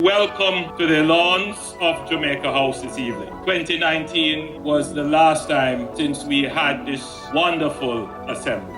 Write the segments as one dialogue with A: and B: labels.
A: Welcome to the lawns of Jamaica House this evening. 2019 was the last time since we had this wonderful assembly.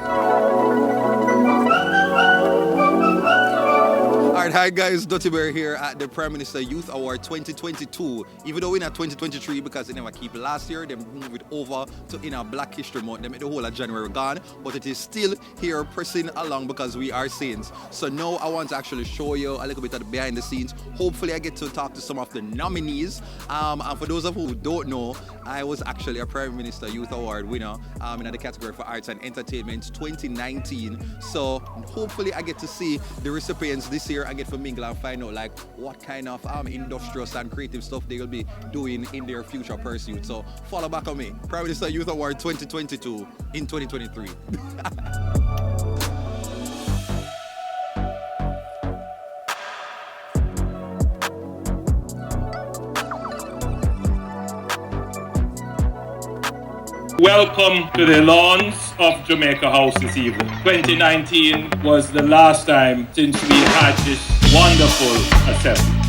B: Alright, hi guys, Duttyberry here at the Prime Minister Youth Award 2022. Even though we're not 2023 because they never keep last year, they moved it over to in a Black History Month. They made the whole of January gone, but it is still here pressing along because we are saints. So now I want to actually show you a little bit of the behind the scenes. Hopefully I get to talk to some of the nominees. And for those of you who don't know, I was actually a Prime Minister Youth Award winner in the category for Arts and Entertainment 2019. So hopefully I get to see the recipients this year. I get to mingle and find out like what kind of industrious and creative stuff they will be doing in their future pursuit. So follow back on me. Prime Minister Youth Award 2022 in 2023.
A: Welcome to the lawns of Jamaica House this evening. 2019 was the last time since we had this wonderful assembly.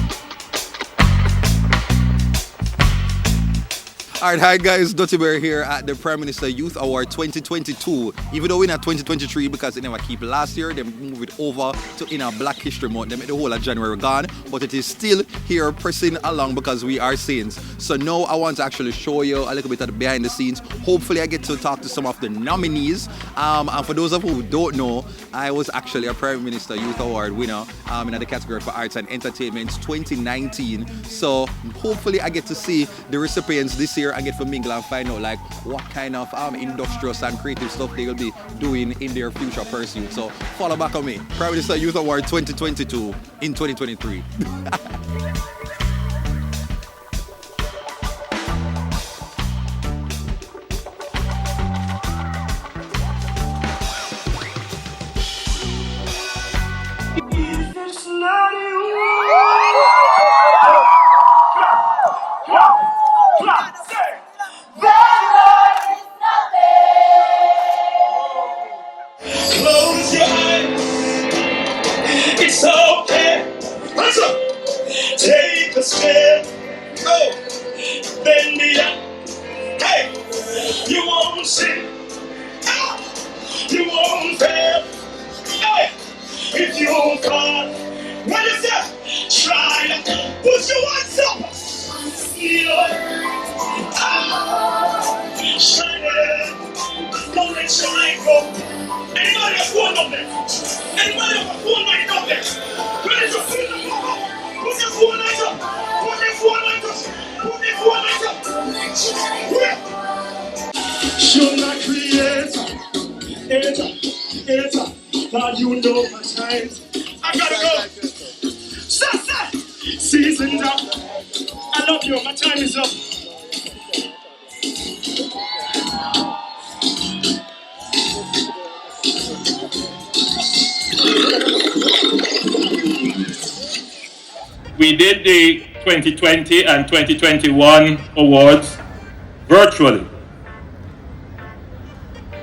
B: Alright, hi guys, Duttyberry here at the Prime Minister Youth Award 2022. Even though we're not 2023 because they never keep last year, they moved it over to in a Black History Month. They made the whole of January gone, but it is still here pressing along because we are saints. So now I want to actually show you a little bit of the behind the scenes. Hopefully I get to talk to some of the nominees. And for those of you who don't know, I was actually a Prime Minister Youth Award winner in the category for Arts and Entertainment 2019. So hopefully I get to see the recipients this year. I get to mingle and find out like what kind of industrious and creative stuff they will be doing in their future pursuit. So follow back on me. Prime Minister Youth Award 2022 in 2023.
C: Close your eyes, it's okay. Hands up. Take a step, oh, bend it up. Hey, you won't sin, ah, you won't fail. Hey, if you fall, what is that? Try to push your hands up. Shine it, don't let your light go. Anybody have phone up there? Anybody have a phone light up there? Ready to put the phone up? Put your phone light up. Put your phone light up. Put your phone light up. Where? You're not creator. God, you know my times. I gotta go. Stop. Season's up. I love you. My time is up.
A: We did the 2020 and 2021 awards virtually,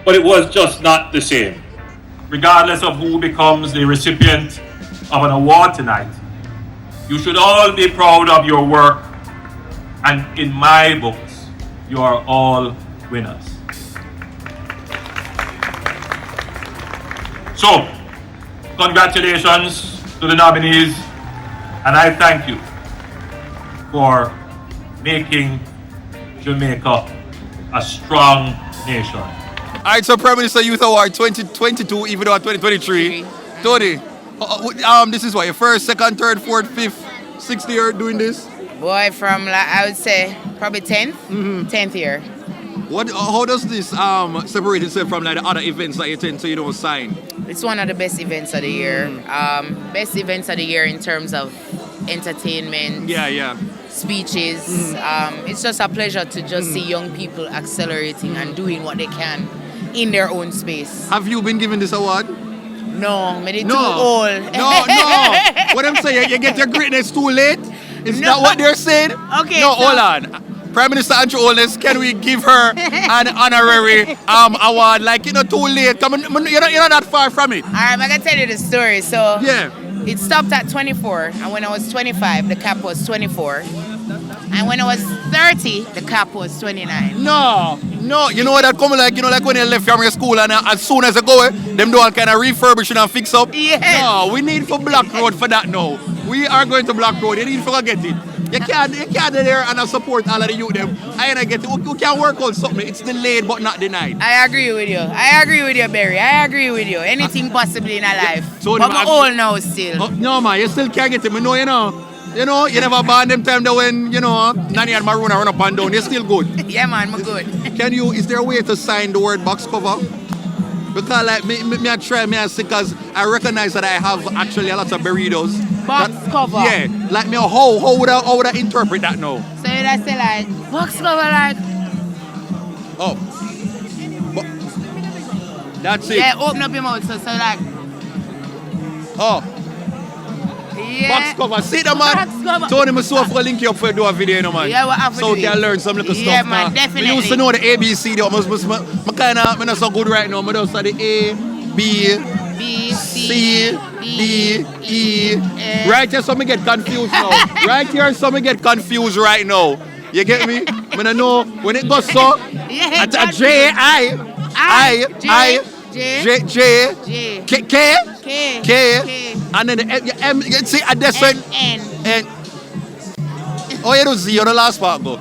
A: but it was just not the same. Regardless of who becomes the recipient of an award tonight, you should all be proud of your work, and in my books, you are all winners. So, congratulations to the nominees, and I thank you for making Jamaica a strong nation.
B: Alright, so Prime Minister Youth Award 2022, even though 2023. Tony, this is what, your first, second, third, fourth, fifth, sixth year doing this?
D: Boy, from I would say probably 10th, 10th year.
B: How does this separate itself from like the other events that you attend so you don't sign?
D: It's one of the best events of the year. Best events of the year in terms of entertainment.
B: Yeah.
D: Speeches. It's just a pleasure to just see young people accelerating and doing what they can in their own space.
B: Have you been given this award?
D: No, maybe too old.
B: No. What I'm saying, you get your greatness too late? Is that what they're saying?
D: Okay.
B: No, hold on. Prime Minister Holness, can we give her an honorary award? Like, too late. Come on, you're not that far from it.
D: Alright, I'm gonna tell you the story. So
B: yeah,
D: It stopped at 24, and when I was 25, the cap was 24. And when I was 30, the cap was 29.
B: No, you know what that come like, like when you left from your school and as soon as you go, them do all kind of refurbishing and fix up.
D: Yes.
B: No, we need for Black Road for that now. We are going to Black Road, you need to forget it. You can't be there and support all of the youth them. I get it. You can work on something. It's delayed but not denied.
D: I agree with you. Barry. I agree with you. Anything possible in a life.
B: So
D: but we're old now still.
B: No man, you still can't get it. You know, you never born them time that when, Nanny and Maruna run up and down. You're still good.
D: Yeah man, I'm good.
B: Is there a way to sign the word box cover? Because like me I try see because I recognize that I have actually a lot of burritos.
D: Box cover.
B: Yeah. Like me how would I interpret that now?
D: So you say like box cover like
B: oh. But that's it.
D: yeah, open up your mouth so like
B: oh.
D: yeah.
B: Box cover. See the man.
D: Box cover.
B: Tony myself for link you up for do a video, man.
D: Yeah, what have
B: so we can learn some little stuff.
D: Yeah, man, definitely.
B: We used to know the ABCD. I'm not so good right now. I just the A, B, C, D, E. Right here, some get confused now. Right here, some get confused right now. You get me? When I know when it goes so,
D: yeah,
B: J, I, J, K, and then the M, you see, at this one, N. Oh, you don't see, you're the last part, go.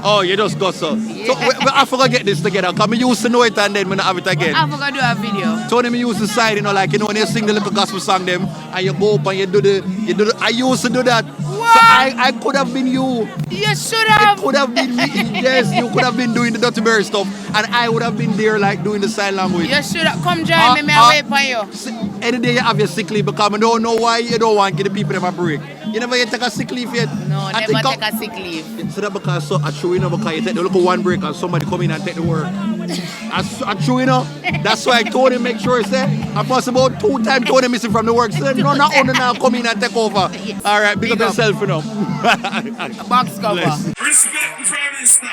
B: Oh, you just go so.
D: Yeah.
B: So I forgot to get this together, because I used to know it and then I have it again.
D: I forgot to do a video.
B: Tony, me used to side, like, when you sing the little gospel song them, and you go up and you do the I used to do that.
D: What?
B: So I could have been you.
D: You should have.
B: It could have been me. Yes, you could have been doing the Duttyberry stuff, and I would have been there, like, doing the sign language.
D: You should have. Come join me, I'll wait for you.
B: Any day you have your sick leave, because I don't know why you don't want to give the people them a break. You never yet take a sick leave yet?
D: No, never take a sick leave.
B: So that because so true, because you take the local one break and somebody come in and take the work. True, that's why I told him make sure he said I pass about 2 times told him missing from the work. So no, not only now come in and take over. Yes. All right, big up yourself,
D: Box cover.
C: Respect the Prime Minister.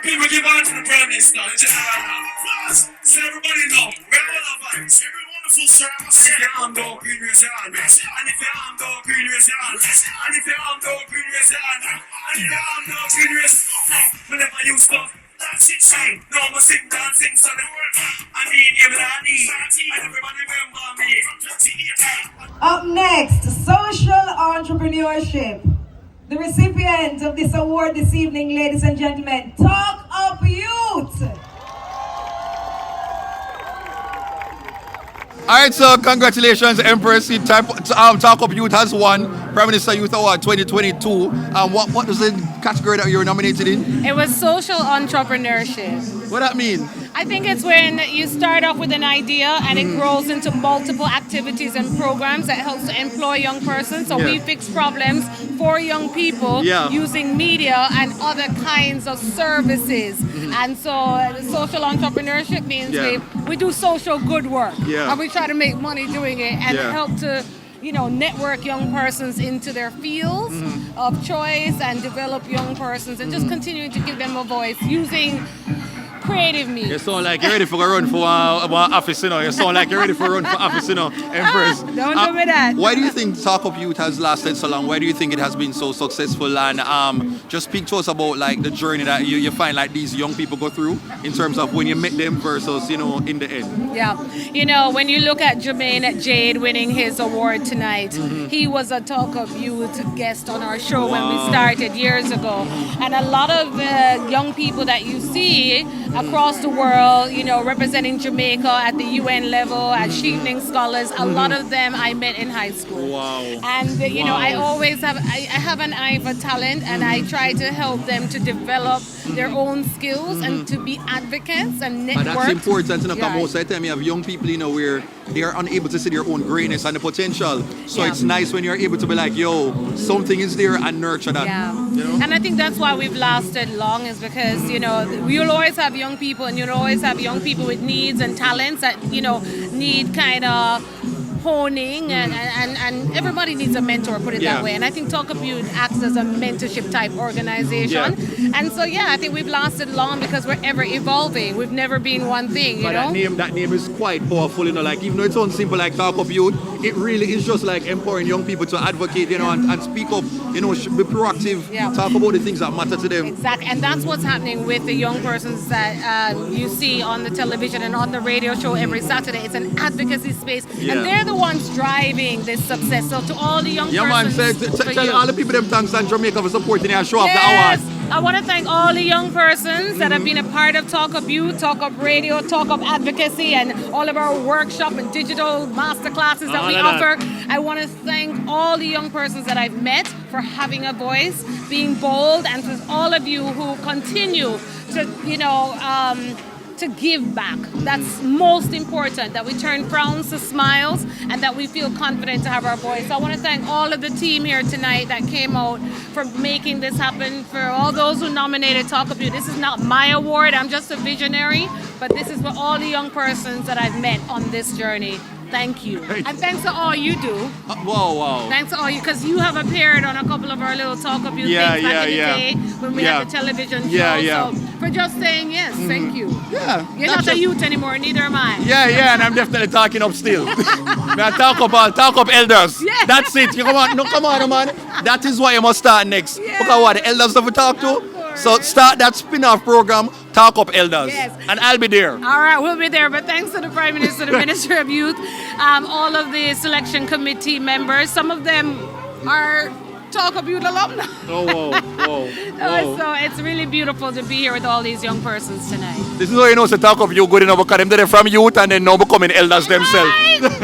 C: People give on to the Prime Minister. Plus, so everybody know, we're all our vibes. Every wonderful song, if your arm don't green, raise your hand. And if your arm don't green, raise your hand. And if your arm don't green, raise your hand. And if your arm don't green, raise your hand. Whenever you stop, that's it, shine. No more sing, dancing, so the world. I mean, you will I need. And everybody remember me.
E: Up next, social entrepreneurship. The recipient of this award this evening, ladies and gentlemen, Talk Up Youth.
B: All right, so congratulations, Empress. Talk Up Youth has won Prime Minister Youth Award 2022. What was the category that you were nominated in?
F: It was social entrepreneurship.
B: What that mean?
F: I think it's when you start off with an idea and it grows into multiple activities and programs that helps to employ young persons. So we fix problems for young people using media and other kinds of services. And so social entrepreneurship means we do social good work. And we try to make money doing it and help to network young persons into their fields of choice and develop young persons and just continuing to give them a voice using creative means.
B: You sound like you're ready for a run for office, You sound like you're ready for a run for office, Empress.
F: Don't do me that.
B: Why do you think Talk Up Youth has lasted so long? Why do you think it has been so successful? And just speak to us about like the journey that you find like these young people go through in terms of when you meet them versus, in the end.
F: Yeah. When you look at Jermaine Jade winning his award tonight, he was a Talk Up Youth guest on our show when we started years ago. And a lot of young people that you see across the world, representing Jamaica at the UN level, as Sheepning Scholars, a lot of them I met in high school.
B: Wow.
F: And, I always have an eye for talent, and I try to help them to develop their own skills and to be advocates and network.
B: That's important, because most of the time you have young people, where they are unable to see their own greatness and the potential. So it's nice when you're able to be like, yo, something is there and nurture that.
F: Yeah. And I think that's why we've lasted long is because, you'll always have young people and you'll always have young people with needs and talents that, need kind of honing and everybody needs a mentor, put it that way. And I think Talk Up Youth acts as a mentorship type organization. And so I think we've lasted long because we're ever evolving. We've never been one thing,
B: That name is quite powerful, like even though it sounds simple like Talk Up Youth, it really is just like empowering young people to advocate, and speak up, be proactive, talk about the things that matter to them.
F: Exactly, and that's what's happening with the young persons that you see on the television and on the radio show every Saturday. It's an advocacy space, and they're the ones driving this success. So to all the young persons,
B: tell all the people them thanks and Jamaica for supporting our show of the award.
F: I want to thank all the young persons that have been a part of Talk Up Youth, Talk Up Radio, Talk Up Advocacy, and all of our workshop and digital masterclasses that we offer. I want to thank all the young persons that I've met for having a voice, being bold, and for all of you who continue to give back. That's most important, that we turn frowns to smiles and that we feel confident to have our voice. So I want to thank all of the team here tonight that came out for making this happen, for all those who nominated Talk Up You. This is not my award, I'm just a visionary, but this is for all the young persons that I've met on this journey. Thank you. And thanks to all you do.
B: Wow.
F: Thanks to all you, because you have appeared on a couple of our little Talk Up You things back in the day when we had the television show. So for just saying yes, thank you.
B: Yeah.
F: You're not a youth anymore, neither am I.
B: Yeah, and I'm definitely talking up still. talk up elders. Yeah. That's it. Come on, man. That is why you must start next. Yeah. Look at what the elders have to talk to. So start that spin-off program, Talk Up Elders. Yes. And I'll be there.
F: All right, we'll be there. But thanks to the Prime Minister, the Minister of Youth, all of the selection committee members. Some of them are Talk Up Youth alumni.
B: Whoa.
F: So it's really beautiful to be here with all these young persons tonight.
B: This is how you know to Talk Up You good enough because they're from youth and then now becoming elders themselves.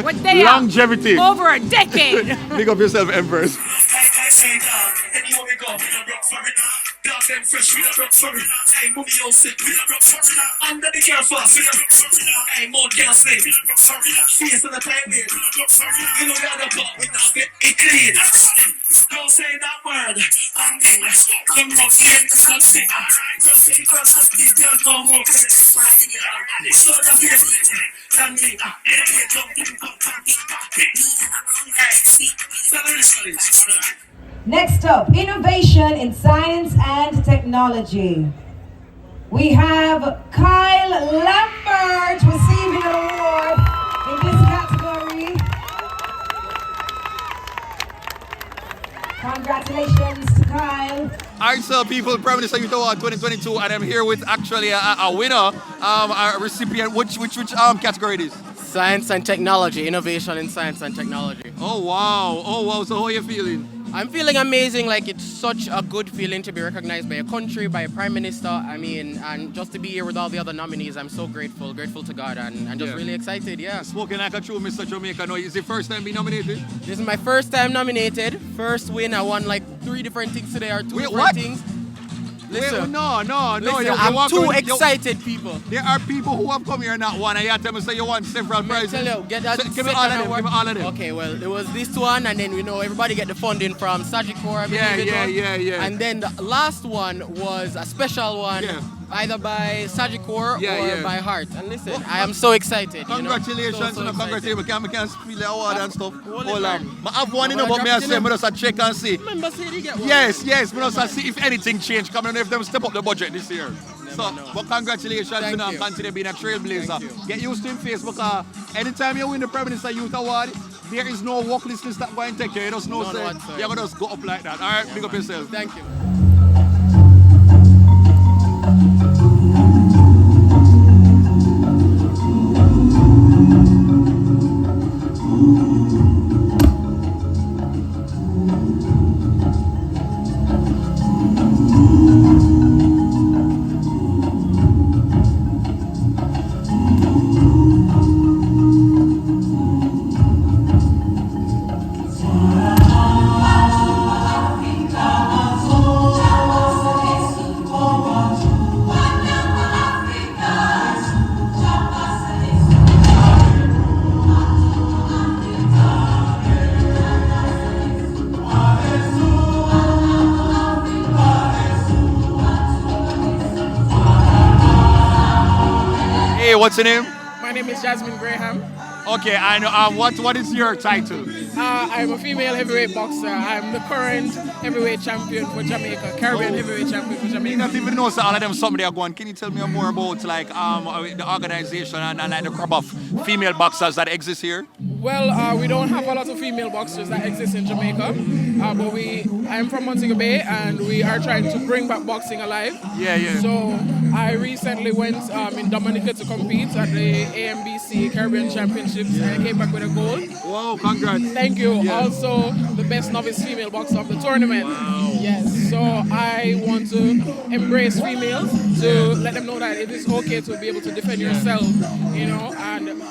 F: What they
B: Longevity.
F: Over a decade.
B: Big up yourself, Empress.
C: Dark and fresh, we don't rock for it. Hey, movie all sick, we don't rock for it. Under the care fast, we don't rock for it. Hey, more gas slave, we don't rock for it. Face on the time, we don't rock for it. You know the other part, we not get it clean. Don't say that word, I'm in. Come on, see it, it's not sick. Don't say because of these girls don't walk in the slide. So the face, and me,
E: Next up, innovation in science and technology. We have Kyle Lambert receiving an award in this category. Congratulations to Kyle.
B: Alright, so people, Prime Minister Youth Award 2022, and I'm here with actually a winner, a recipient. Which category it is?
G: Science and technology, innovation in science and technology.
B: Oh wow. So how are you feeling?
G: I'm feeling amazing. Like, it's such a good feeling to be recognized by a country, by a prime minister. I mean, and just to be here with all the other nominees, I'm so grateful to God, and just really excited. Yeah.
B: Spoken like a true Mr. Jamaica. No, is it first time being nominated?
G: This is my first time nominated. First win. I won like 3 different things today, or 2 different things. Listen,
B: no.
G: Listen, I'm too excited, people.
B: There are people who have come here and not won, and you have to tell me say you won several prizes.
G: Tell you, get that.
B: Give me all of them.
G: Okay, well, there was this one, and then everybody get the funding from Sagicor.
B: Yeah.
G: And then the last one was a special one. Yeah. Either by Sagicor or by Heart. And listen, I am so excited.
B: Congratulations,
G: so
B: congratulations. We can feel the award and stuff. Hold on. I have one, but me I say, I just check and see.
G: Remember, say they get one.
B: Yes, I just see if anything changed. Come on, if them step up the budget this year. But congratulations, continue being a trailblazer. Get used to him Facebook. Anytime you win the Prime Minister Youth Award, there is no work list that going to take care. You just know, you're going to just go up like that. All right, big up yourself.
G: Thank you.
B: What's your name?
G: My name is Jasmine Graham.
B: Okay, I know. What is your title?
G: I'm a female heavyweight boxer. I'm the current heavyweight champion for Jamaica, Caribbean heavyweight champion for Jamaica.
B: You don't even know so all of them somebody are going. Can you tell me more about like the organization and like the crop of female boxers that exist here?
G: Well, we don't have a lot of female boxers that exist in Jamaica, but I'm from Montego Bay and we are trying to bring back boxing alive.
B: Yeah.
G: So I recently went in Dominica to compete at the AMBC Caribbean Championships and I came back with a gold.
B: Wow, congrats.
G: Thank you.
B: Yeah.
G: Also, the best novice female boxer of the tournament.
B: Wow.
G: Yes. So I want to embrace females to let them know that it is okay to be able to defend yourself, you know. And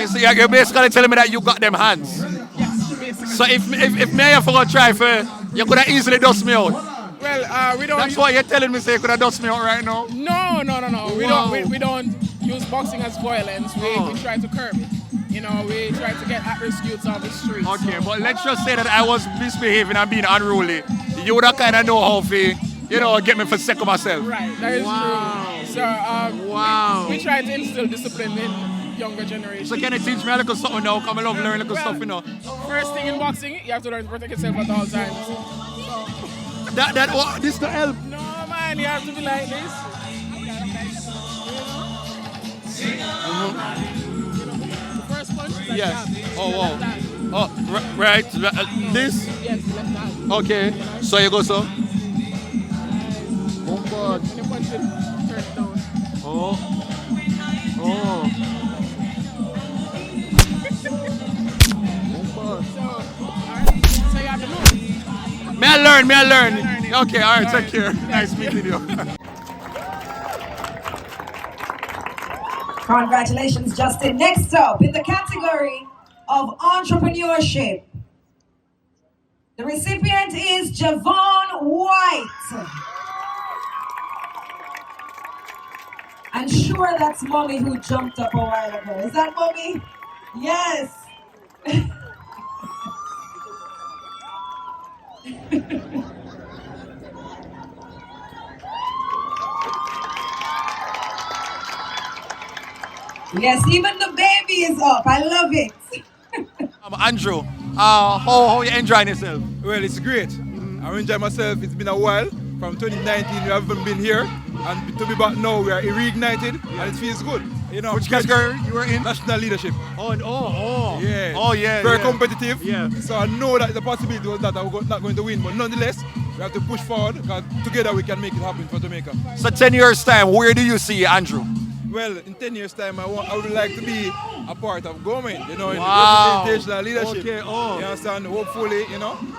B: so you're basically telling me that you got them hands.
G: yes, basically.
B: So if me have to try for, you could have easily dust me out.
G: Well, we don't.
B: That's why you're telling me, say you could have dust me out right now.
G: No.
B: Wow.
G: We don't use boxing as violence. We try to curb it. You know, we try to get at-risk youths off the streets.
B: Okay, but let's just say that I was misbehaving and being unruly. You would have kind of know how to, get me for sick of myself.
G: Right, that is true. So, we try to instill discipline in younger generations.
B: So can you teach me a little something now? Come I love learning little stuff,
G: First thing in boxing, you have to learn to protect yourself at all times.
B: This to help.
G: No, man, you have to be like this. The first punch is like that.
B: Oh, wow. Oh, right. This?
G: Yes, left hand.
B: Okay. So you go so? Oh, God.
G: When you punch it, turn it down.
B: Oh.
G: So you have to know.
B: May I learn. Okay, all right, take care. Nice meeting you.
E: Congratulations, Justin. Next up, in the category of entrepreneurship, the recipient is Javon White. I'm sure that's Mommy who jumped up a while ago. Is that Mommy? Yes. Yes, even the baby is up. I love it.
B: Andrew, how you enjoying yourself?
H: Well, it's great. I'm enjoying myself. It's been a while. From 2019, we haven't been here. And to be back now, we are reignited and it feels good.
B: Which category you were in?
H: National leadership.
B: Yeah.
H: Oh, yeah. Very competitive.
B: Yeah.
H: So I know that the possibility was that I was not going to win. But nonetheless, we have to push forward because together we can make it happen for Jamaica.
B: So 10 years time, where do you see Andrew?
H: Well, in 10 years' time, I would like to be a part of government, in
B: Wow.
H: the representational leadership.
B: Okay,
H: You understand? Hopefully,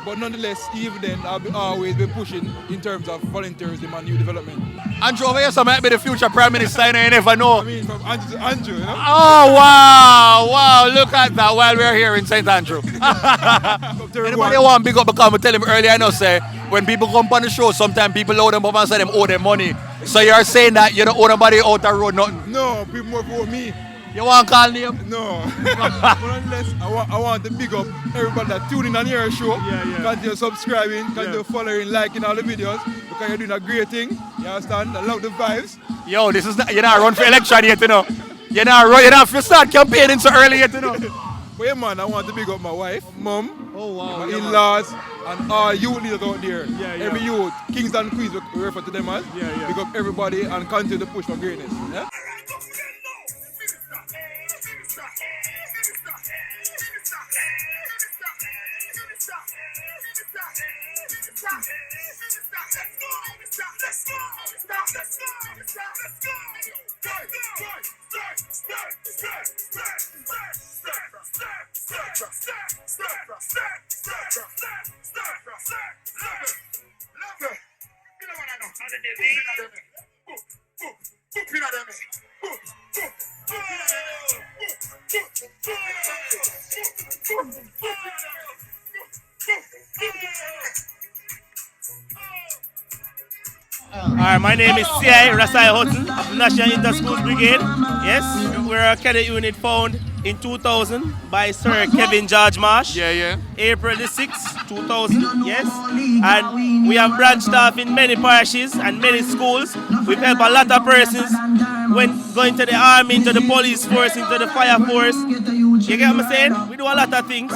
H: But nonetheless, even then, I'll always be pushing in terms of volunteerism and new development.
B: Andrew over here, so might be the future Prime Minister, you never know.
H: I mean, from Andrew to Andrew,
B: Oh, wow, look at that while we're here in St. Andrew. Anybody want big up because I tell him earlier, I know, say, when people come on the show, sometimes people owe them up and say them owe them money. So you're saying that you don't owe nobody out the road, nothing?
H: No, people more for me.
B: You want to call name?
H: No. But unless I want to big up everybody that tune in on your show. Continue subscribing, continue following, liking all the videos because you're doing a great thing. You understand? I love the vibes.
B: Yo, this is not, you're not run for election yet, You're not to start campaigning so early yet,
H: But yeah, man, I want to big up my wife, mom, my
B: yeah,
H: in-laws, and all youth leaders out there.
B: Yeah.
H: Every youth, kings and queens, we refer to them as. Big up everybody and continue to push for greatness. Yeah?
I: Alright, my name is C.I. Rasai Hutton of the National Inter-Schools Brigade. Yes, we're a cadet unit found in 2000 by Sir Kevin George Marsh. April the 6th, 2000, yes. And we have branched off in many parishes and many schools. We've helped a lot of persons when going to the army, into the police force, into the fire force. You get what I'm saying? We do a lot of things.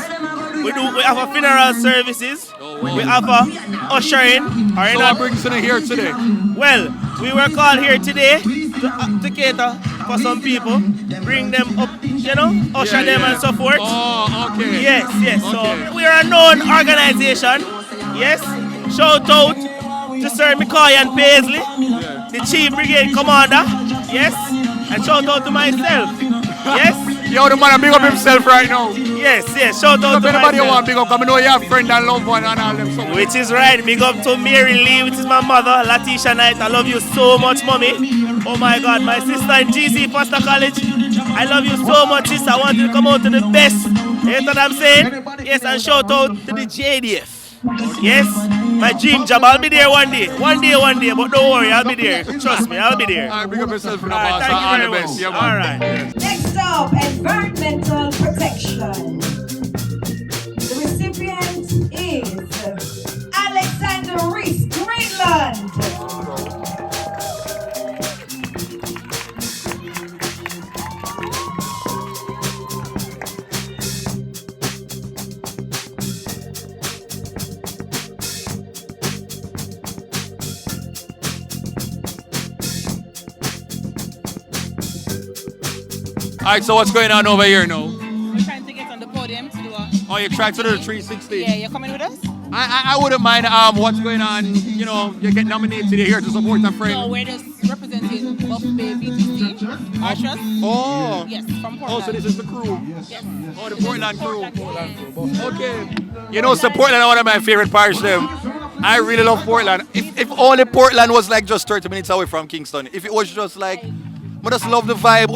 I: We offer funeral services. We offer ushering.
B: So what brings you here today?
I: Well, we were called here today to cater for some people, bring them up, you know, usher them and so forth.
B: Oh, okay.
I: Yes.
B: Okay.
I: So we are a known organization. Yes. Shout out to Sir McCoy and Paisley, the Chief Brigade Commander. Yes. And shout out to myself. Yes.
B: Yo, the man big up himself right now.
I: Yes. Shout out to
B: anybody
I: myself.
B: You want big up, I know you have friend and loved one and all them. So
I: which is right. Big up to Mary Lee, which is my mother, Latisha Knight. I love you so much, mommy. Oh my God, my sister in GC Foster College. I love you so much, sister. I want you to come out to the best. You know what I'm saying? Yes, and shout out to the JDF. Yes, my dream job. I'll be there one day. One day, but don't worry, I'll be there. Trust me, I'll be there.
B: All right, big up yourself in the
I: All right, thank you very
B: best.
I: much.
B: Yeah,
I: All right.
E: Next up, environmental protection. The recipient is Alexander Reese, Greenland.
B: Alright, so what's going on over here now?
J: We're trying to get on the podium to do a...
B: Oh, you're trying to do the 360?
J: Yeah, you're coming with us?
B: I wouldn't mind what's going on. You know, you get nominated here to support a friend.
J: No, we're just representing Buff Bay BTC, Marshalls.
B: Oh.
J: Yes, from Portland.
B: Oh, so this is the crew?
J: Yes.
B: Oh, the Portland crew. Okay. You know, so Portland is one of my favorite parishes. I really love Portland. If only Portland was like just 30 minutes away from Kingston. If it was just like... I just love the vibe.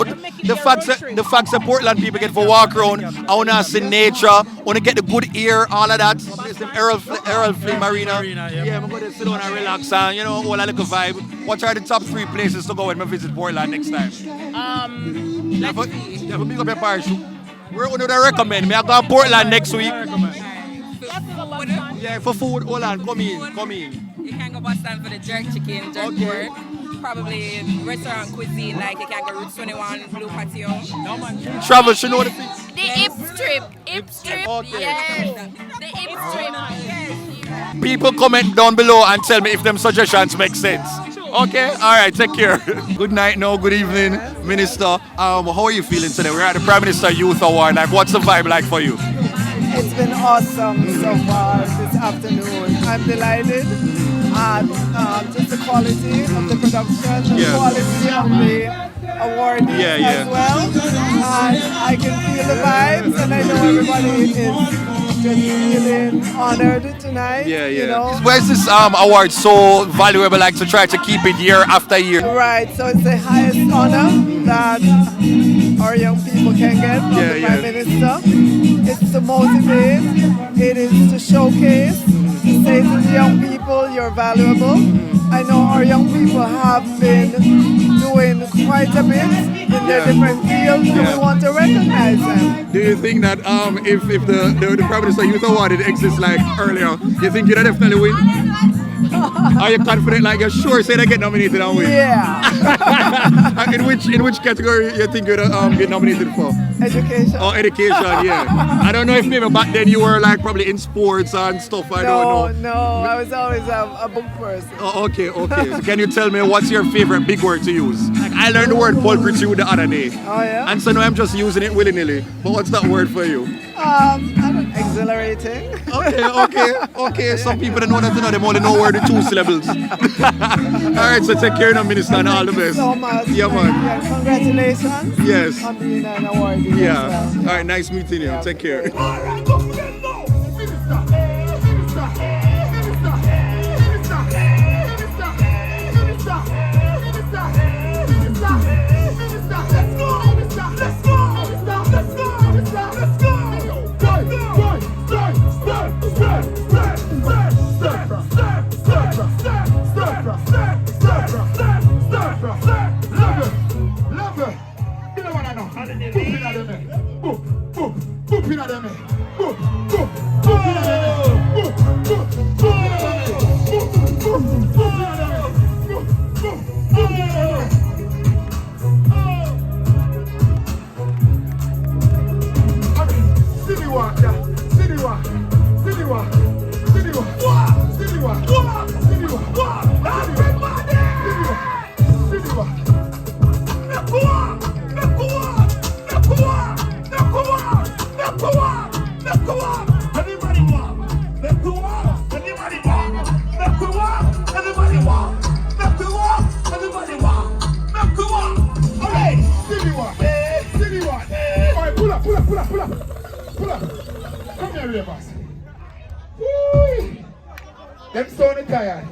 B: The fact that Portland people get for walk around. I want to see nature. I want to get the good air, all of that. There's some Errol Flynn Marina. Yeah, I'm going to sit down and relax and, you know, all that little vibe. What are the top 3 places to go when I visit Portland next time?
J: Let's see.
B: Yeah, big up your parish. We're going to recommend me. I go to Portland next week. Yeah, for food. Hold on, come in.
K: You can go Boston for the jerk chicken, jerk pork. Probably restaurant cuisine, like you can go Route 21, Blue Patio.
B: Travel, you know the thing?
K: The Ip Strip,
B: Okay.
K: yes. The Ip Strip, yes.
B: People comment down below and tell me if them suggestions make sense. Okay, all right, take care. Good night, no, good evening, Minister. How are you feeling today? We're at the Prime Minister Youth Award. Like, what's the vibe like for you?
L: It's been awesome so far this afternoon. I'm delighted at just the quality of the production, the quality of the awardees as well. And I can feel the vibes, and I know everybody is just feeling honored tonight. You know?
B: Why is this award so valuable, like to try to keep it year after year?
L: Right, so it's the highest honor that our young people can get from the Prime Minister. It's to motivate, it is to showcase, to say to the young people, you're valuable. I know our young people have been doing quite a bit in their different fields, and we want to recognize them.
B: Do you think that if the Prime Minister Youth Award exists like earlier, you think you'd definitely win? Are you confident, like you're sure say they get nominated and win?
L: Yeah.
B: in which category you think you'd get nominated for?
L: Education.
B: Oh, education, yeah. I don't know if maybe back then you were like probably in sports and stuff, I don't know.
L: No, I was always a book person.
B: Oh, okay. So can you tell me what's your favorite big word to use? Like, I learned the word pulchritude the other day.
L: Oh, yeah?
B: And so now I'm just using it willy-nilly. But what's that word for you?
L: Exhilarating.
B: Okay. Some people don't know that, them only know word the 2 syllables. All right, so take care now, Minister, and all the best.
L: Thank you so much.
B: Yeah, man.
L: Yeah, congratulations.
B: Yes.
L: On being an awardee.
B: Yeah. All right, nice meeting you. Take care.
M: Boop in at them. tired?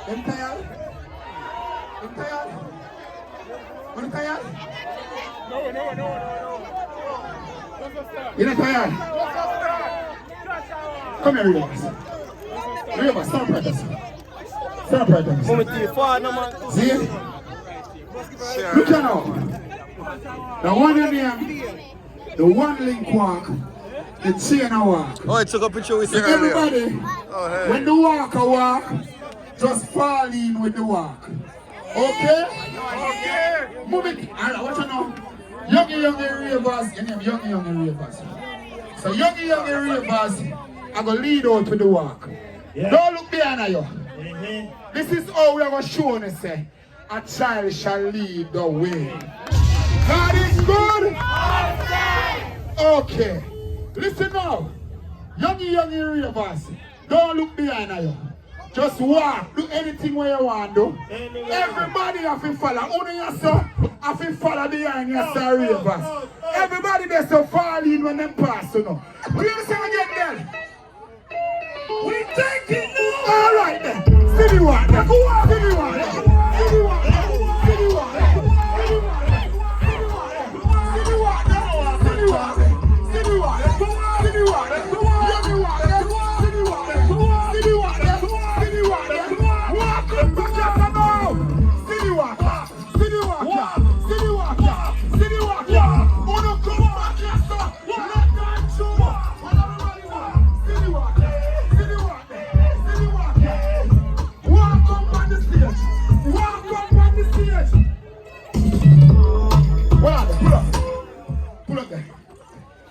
M: Them tired? Them tired? Are you tired? No. You're not tired? Come here, Ravers, stand right there. Stand right there. See? Look at now. The one in here, the one link walk, the chain walk.
B: Oh, I took a picture with you
M: earlier. Everybody, when the walker walk, just fall in with the walk. Okay? Okay. Move it. Alright, what you know? Young ravers, your name young ravers. So young ravers, I go lead out with the walk. Yeah. Don't look behind you. This is how we are going to show you, say, a child shall lead the way. God is good. Okay. Listen now. Young ravers, don't look behind you. Just walk. Do anything where you want to do. Everybody have to follow. Only yourself have to follow behind your ravers. Everybody that's so far in when them pass, you know. What do you say again then? We take it now. All right then. See the one. Go on. See the one. See the one. See the one.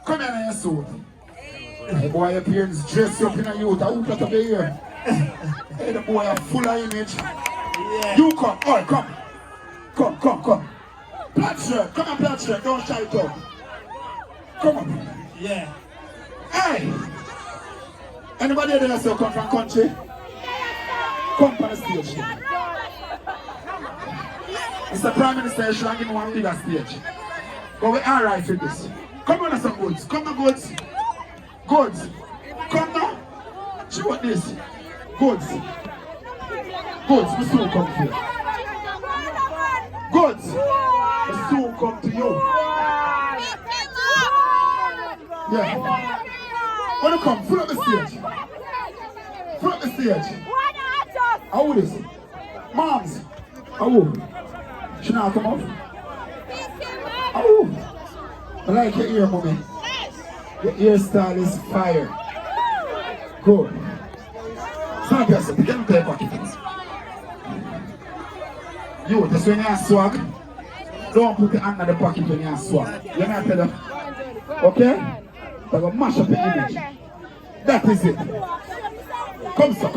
M: Come here in your suit. Hey boy, your parents dress you up in a youth. I won't let up your ear. Hey, the boy are full of image. Yeah. You come. All right, come. Come. Black shirt. Come on, black shirt. Don't shy it up. Come on. Yeah. Hey. Anybody there say come from country? Come on the stage. Mr. Prime Minister, you should give me one bigger stage. But we're alright with this. Come on, some goods. Come on, goods. Goods. Come now. See what this? Goods. Goods. We soon come to you. Goods. We soon come to you. Yeah. Wanna come? Full up the stage. Full up the stage. How is this? Moms. How? She now come up. How? I like your ear, mommy. Your hairstyle is fire. Good. Stand up, get into your pocket. You, that's when you swag. Don't put it under the pocket when you swag. You know tell them? Okay? I'm going to mash up your image. That is it. Come, sir.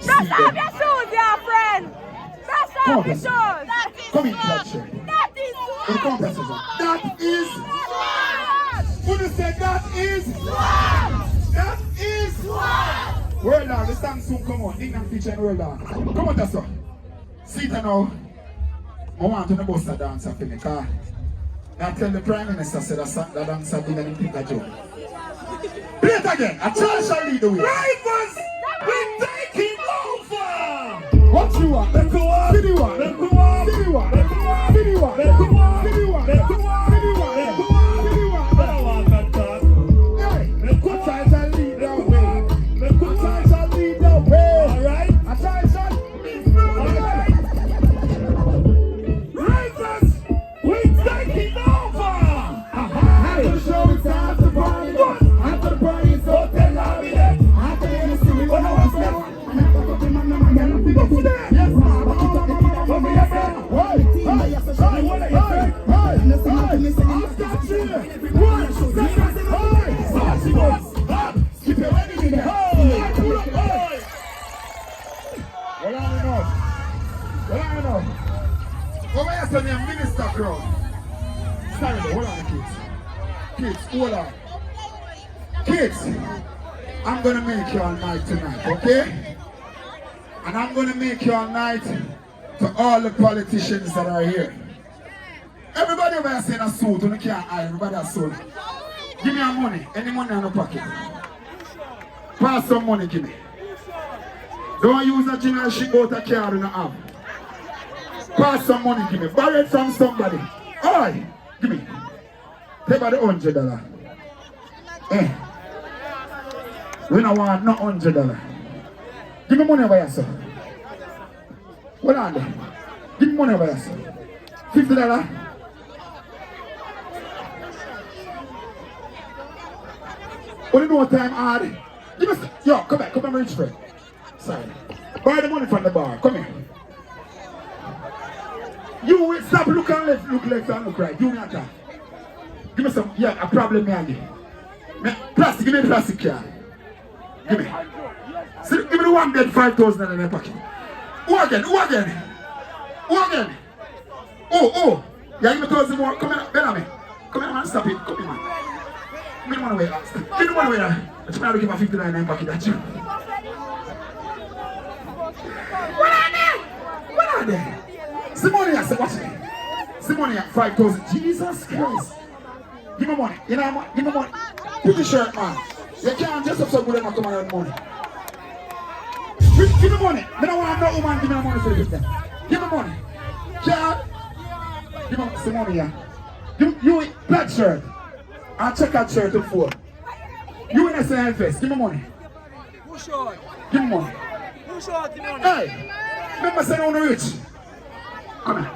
N: Dust off your shoes, your friend. Dust off your shoes.
M: Come in, black shirt.
N: That is swag.
M: That is swag. Who say that is swag? That is swag. World dog, the song soon come on. England feature and world dog. Come on, that's all. See it now. I want to know about the dancer for me, because I tell the Prime Minister said that dancer didn't think a joke. Play it again. A child shall lead the way. Rivals, we're taking over. What you want? Let's go on. See the one. Let's go on. See the one. Let's go on. See the one. Let's go on. See the one. Let's go on. See the one. Let's go on. See the one. I don't want that talk. Hey, let's go. A child shall lead the way. Let's go. A child shall lead the way. All right. A child shall lead the way. Rivals, we're taking over. After the show, it's after the party. After the party, it's hotel lobby. After the industry, we want to watch that. Yes, Minister crowd. Sorry, hold on, kids, hold on. Kids, I'm gonna make you all night tonight, okay? And I'm gonna make you all night to all the politicians that are here. Everybody over here saying a suit, you can't hide, everybody has suit. Give me your money, any money in the pocket. Pass some money, give me. Don't use a general ship out a car in a app. Pass some money, give me. Borrow it from somebody. Alright, give me. Take about the $100. Eh. We don't want no $100. Give me money over here, sir. Hold on there. Give me money over here, sir. $50. Only no time hard. Give us, yo, come back, my rich friend. Sorry. Buy the money from the bar. Come here. You will stop look left and look right. You not that. Give me some, yeah, a problem me again. Plastic, give me the plastic car. Give me. See, give me the one dead 5,000 in my pocket. Who again? Oh. Yeah, give me 1,000 more. Come here, Bellamy. Come here, man, stop it. Come here, man. Give me the money away. Give me the money away. I'm trying to give my 59 in my pocket. That's you. What are they? See money, I said, watch me. See money at 5,000. Jesus Christ. Give me money. You know what? Give me money. Put the shirt, man. You can't dress up so good and not come around with money. Give me money. I don't want no woman give me money for the business. Give me money. Can't. Give me some money, yeah. You in black shirt. And checkered shirt to 4. You in a same vest. Give me money. Who short? Give me money. Who short? Give me money. Hey. Remember saying on the rich. Come here.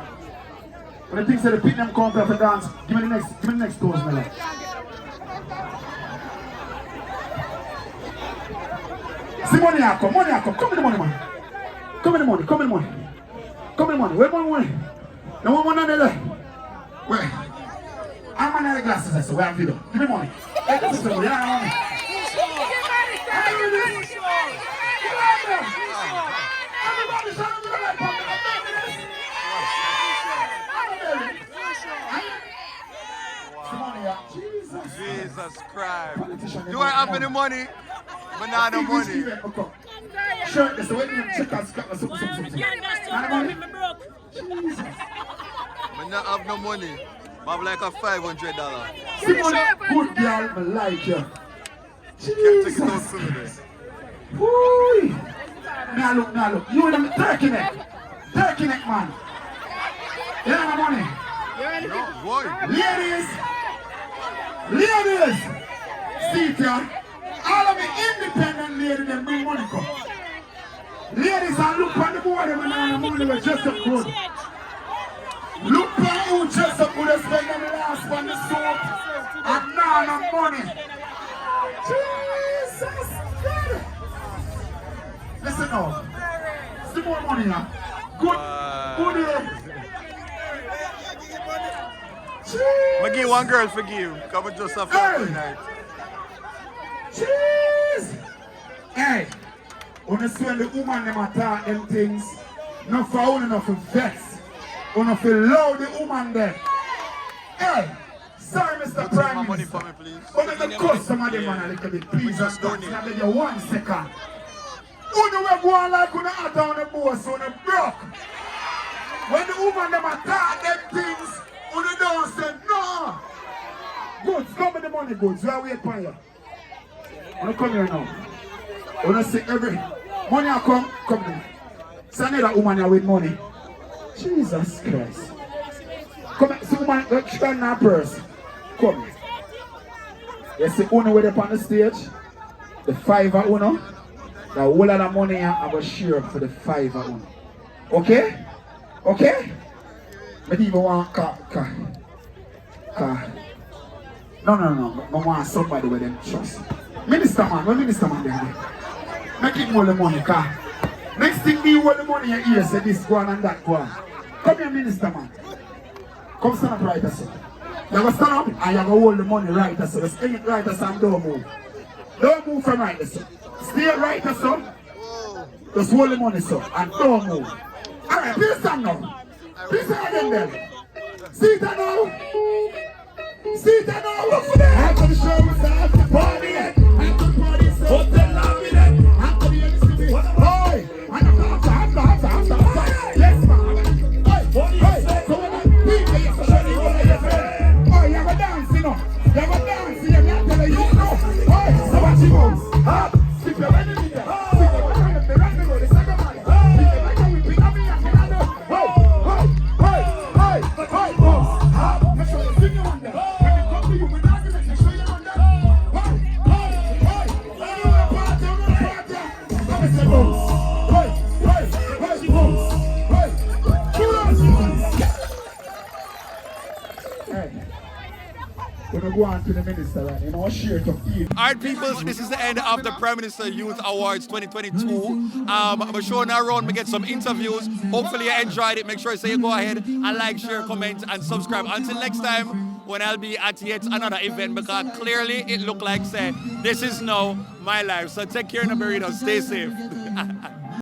M: When the things say the pit them come up for dance, give me the next 1,000. See money come. Come with the money, man. Come with the money. Where money? No one money there. Where? I'm on the glasses, I said, where have you done? Give me money. Hey, this is the money. Yeah, money.
B: Jesus Christ. Do I have any money? But not no money.
M: Shirt, this is when you check out something. Jesus.
B: But not have no money. I have like a $500.
M: Simone, good girl, I like you.
B: Jesus.
M: Woo! Now look. You in the turkey neck, man. You have money.
B: No, boy.
M: Ladies, see here. All of the independent ladies, they bring money come. Ladies, and look on the board, and the money was just up good. Look at who just up good, spend the last one, the soap, and now no money. Jesus Christ. Listen now. See more money now. Good day.
B: I give one girl forgive. Come and just have fun night.
M: Jeez! Hey! When you see the woman them attack them things, not for only enough for vex. Only for love the woman there. Hey! Sorry, Mr. Prime Minister.
B: For me, please.
M: But let the customer them man a little bit. Please just don't. I'll give you 1 second. Who do we go on like when the hat on the boss on the broke? When the woman them attack them things, when they don't say no. Goods, come with the money, goods. We are waiting for you. When come here now. When I say every money I come here. So another woman here with money. Jesus Christ. Come here, see woman spend her purse. Come here. You see Uno with up on the stage. The 5 Uno. The whole of the money I will share for the 5 Uno. Okay? Okay? I even want car. No. I want somebody with them trust. Minister man there. Make him hold the money, car. Next thing me hold the money in your ear, say this go on and that go on. Come here, minister man. Come stand up right as so. You go stand up and you go hold the money right as so. Just hang it right as so and don't move. Don't move from right as so. Stay right as so. Just hold the money so and don't move. Alright, please stand now. Please stand again there. See that now? See that now? Look for that. After the show, we start the party. After the party, so hotel lobby then. After the NCB. Boy! After. Yes, man. Hey, so when I beat you, you're shutting over your friend. Oh, you have a dance, you know. You have a dance, you have to tell you know. Boy, so what you moves? Up. Keep your enemy there. See, you're trying to run the road. go on to the minister and, you know, share to feel.
B: Alright, people, this is the end of the Prime Minister Youth Awards 2022. I'm showing around, we get some interviews. Hopefully you enjoyed it. Make sure you go ahead and like, share, comment, and subscribe. Until next time, when I'll be at yet another event, because clearly it looked like, say, this is now my life. So take care, Nabarino. Stay safe.